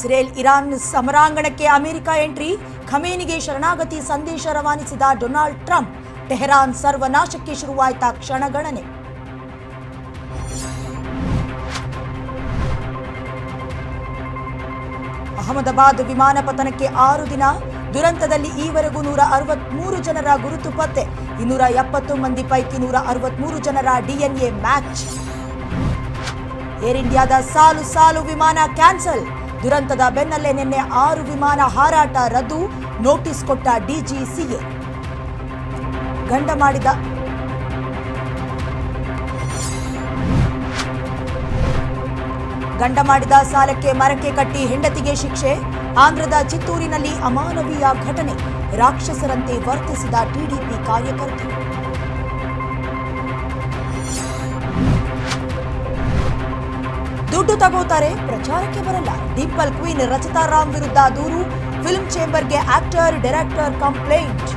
Israel Iran ಸಮರಾಂಗಣಕ್ಕೆ America entry, ಖಮೇನಿಗೆ ಶರಣಾಗತಿ ಸಂದೇಶ ರವಾನಿಸಿದ Donald Trump. Tehran ಸರ್ವನಾಶಕ್ಕೆ ಶುರುವಾಯ್ತಾ ಕ್ಷಣಗಣನೆ. ಅಹಮದಾಬಾದ್ ವಿಮಾನ ಪತನಕ್ಕೆ 6 ದಿನ. ದುರಂತದಲ್ಲಿ ಈವರೆಗೂ 163 ಜನರ ಗುರುತು ಪತ್ತೆ. 270 ಮಂದಿ ಪೈಕಿ 163 ಜನರ ಡಿಎನ್ಎ ಮ್ಯಾಚ್. ಏರ್ ಇಂಡಿಯಾದ ಸಾಲು ವಿಮಾನ ಕ್ಯಾನ್ಸಲ್. ದುರಂತದ ಬೆನ್ನಲ್ಲೇ ನಿನ್ನೆ 6 ವಿಮಾನ ಹಾರಾಟ ರದ್ದು. ನೋಟಿಸ್ ಕೊಟ್ಟ ಡಿಜಿಸಿಎ. ಗಂಡ ಮಾಡಿದ ಸಾಲಕ್ಕೆ ಮರಕ್ಕೆ ಕಟ್ಟಿ ಹೆಂಡತಿಗೆ ಶಿಕ್ಷೆ. ಆಂಧ್ರದ ಚಿತ್ತೂರಿನಲ್ಲಿ ಅಮಾನವೀಯ ಘಟನೆ. ರಾಕ್ಷಸರಂತೆ ವರ್ತಿಸಿದ ಟಿಡಿಪಿ ಕಾರ್ಯಕರ್ತ. ದುಡ್ಡು ತಗೋತಾರೆ, ಪ್ರಚಾರಕ್ಕೆ ಬರಲ್ಲ. ಡಿಂಪಲ್ ಕ್ವೀನ್ ರಚಿತಾ ರಾಮ್ ವಿರುದ್ಧ ದೂರು. ಫಿಲ್ಮ್ ಚೇಂಬರ್ಗೆ ಆಕ್ಟರ್ ಡೈರೆಕ್ಟರ್ ಕಂಪ್ಲೇಂಟ್.